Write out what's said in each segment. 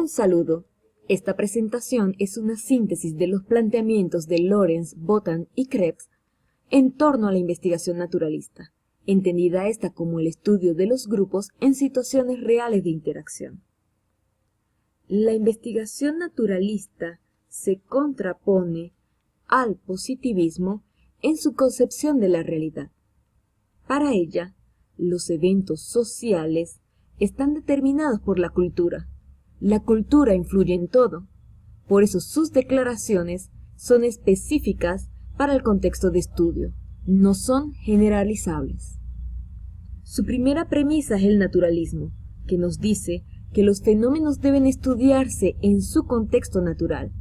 Un saludo. Esta presentación es una síntesis de los planteamientos de Lorenz, Botan y Krebs en torno a la investigación naturalista, entendida esta como el estudio de los grupos en situaciones reales de interacción. La investigación naturalista se contrapone al positivismo en su concepción de la realidad. Para ella, los eventos sociales están determinados por la cultura. La cultura influye en todo, por eso sus declaraciones son específicas para el contexto de estudio, no son generalizables. Su primera premisa es el naturalismo, que nos dice que los fenómenos deben estudiarse en su contexto natural.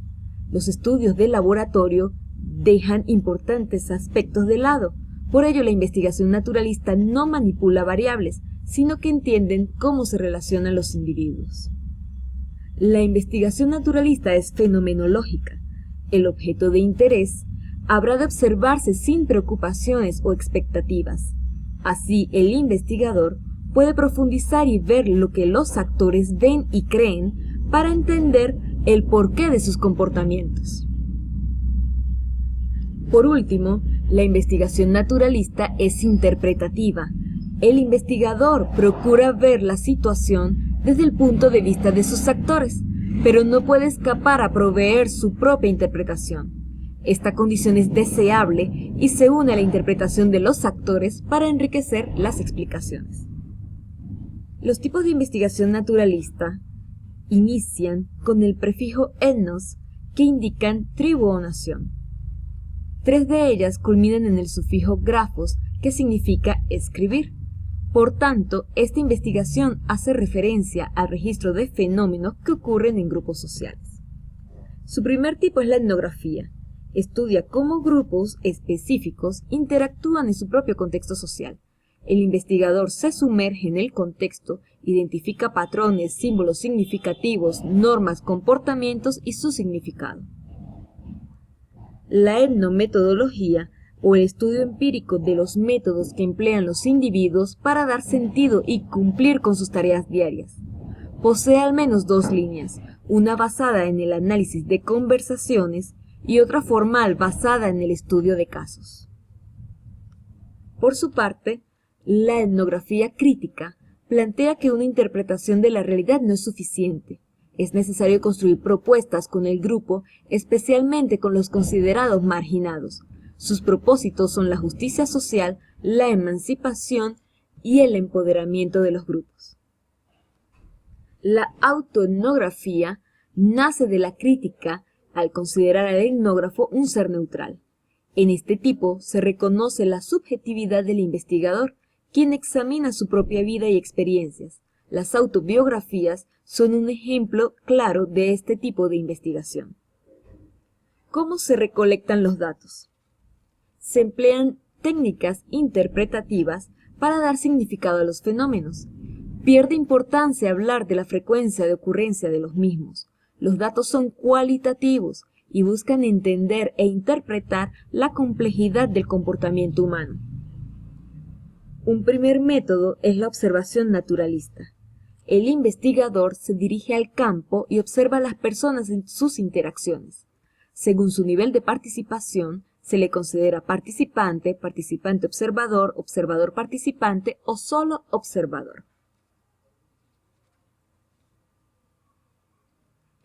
Los estudios de laboratorio dejan importantes aspectos de lado, por ello la investigación naturalista no manipula variables, sino que entienden cómo se relacionan los individuos. La investigación naturalista es fenomenológica. El objeto de interés habrá de observarse sin preocupaciones o expectativas. Así, el investigador puede profundizar y ver lo que los actores ven y creen para entender el porqué de sus comportamientos. Por último, la investigación naturalista es interpretativa. El investigador procura ver la situación desde el punto de vista de sus actores, pero no puede escapar a proveer su propia interpretación. Esta condición es deseable y se une a la interpretación de los actores para enriquecer las explicaciones. Los tipos de investigación naturalista inician con el prefijo etnos, que indican tribu o nación. 3 de ellas culminan en el sufijo grafos, que significa escribir. Por tanto, esta investigación hace referencia al registro de fenómenos que ocurren en grupos sociales. Su primer tipo es la etnografía. Estudia cómo grupos específicos interactúan en su propio contexto social. El investigador se sumerge en el contexto, identifica patrones, símbolos significativos, normas, comportamientos y su significado. La etnometodología, o el estudio empírico de los métodos que emplean los individuos para dar sentido y cumplir con sus tareas diarias. Posee al menos 2 líneas, una basada en el análisis de conversaciones y otra formal basada en el estudio de casos. Por su parte, la etnografía crítica plantea que una interpretación de la realidad no es suficiente. Es necesario construir propuestas con el grupo, especialmente con los considerados marginados. Sus propósitos son la justicia social, la emancipación y el empoderamiento de los grupos. La autoetnografía nace de la crítica al considerar al etnógrafo un ser neutral. En este tipo se reconoce la subjetividad del investigador, quien examina su propia vida y experiencias. Las autobiografías son un ejemplo claro de este tipo de investigación. ¿Cómo se recolectan los datos? Se emplean técnicas interpretativas para dar significado a los fenómenos. Pierde importancia hablar de la frecuencia de ocurrencia de los mismos. Los datos son cualitativos y buscan entender e interpretar la complejidad del comportamiento humano. Un primer método es la observación naturalista. El investigador se dirige al campo y observa a las personas en sus interacciones. Según su nivel de participación, se le considera participante, participante observador, observador participante o solo observador.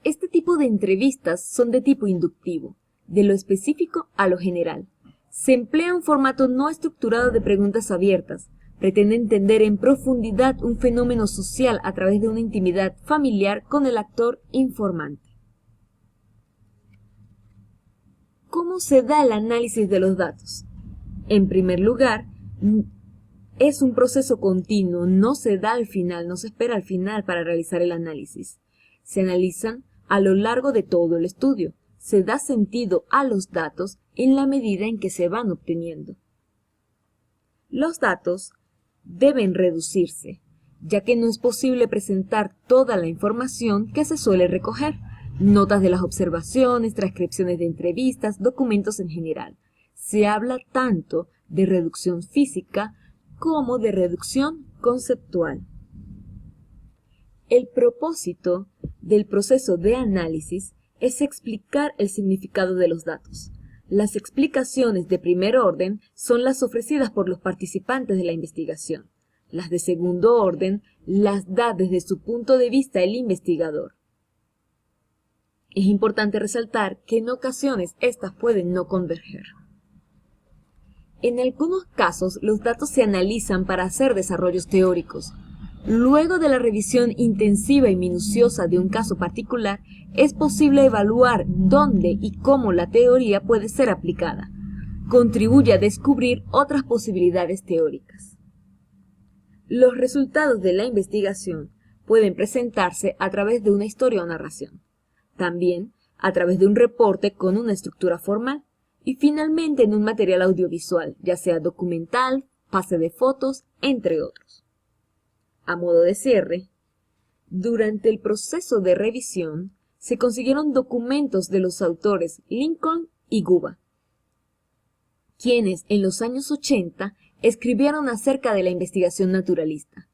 Este tipo de entrevistas son de tipo inductivo, de lo específico a lo general. Se emplea un formato no estructurado de preguntas abiertas. Pretende entender en profundidad un fenómeno social a través de una intimidad familiar con el actor informante. ¿Cómo se da el análisis de los datos? En primer lugar, es un proceso continuo, no se da al final, no se espera al final para realizar el análisis. Se analizan a lo largo de todo el estudio. Se da sentido a los datos en la medida en que se van obteniendo. Los datos deben reducirse, ya que no es posible presentar toda la información que se suele recoger, notas de las observaciones, transcripciones de entrevistas, documentos en general. Se habla tanto de reducción física como de reducción conceptual. El propósito del proceso de análisis es explicar el significado de los datos. Las explicaciones de primer orden son las ofrecidas por los participantes de la investigación. Las de segundo orden las da desde su punto de vista el investigador. Es importante resaltar que en ocasiones estas pueden no converger. En algunos casos, los datos se analizan para hacer desarrollos teóricos. Luego de la revisión intensiva y minuciosa de un caso particular, es posible evaluar dónde y cómo la teoría puede ser aplicada. Contribuye a descubrir otras posibilidades teóricas. Los resultados de la investigación pueden presentarse a través de una historia o narración, también a través de un reporte con una estructura formal y finalmente en un material audiovisual, ya sea documental, pase de fotos, entre otros. A modo de cierre, durante el proceso de revisión se consiguieron documentos de los autores Lincoln y Guba, quienes en los años 80 escribieron acerca de la investigación naturalista.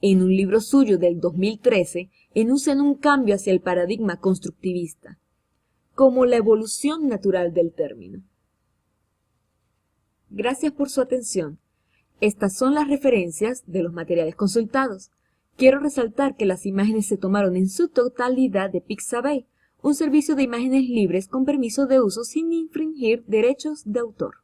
En un libro suyo del 2013 enuncian un cambio hacia el paradigma constructivista, como la evolución natural del término. Gracias por su atención. Estas son las referencias de los materiales consultados. Quiero resaltar que las imágenes se tomaron en su totalidad de Pixabay, un servicio de imágenes libres con permiso de uso sin infringir derechos de autor.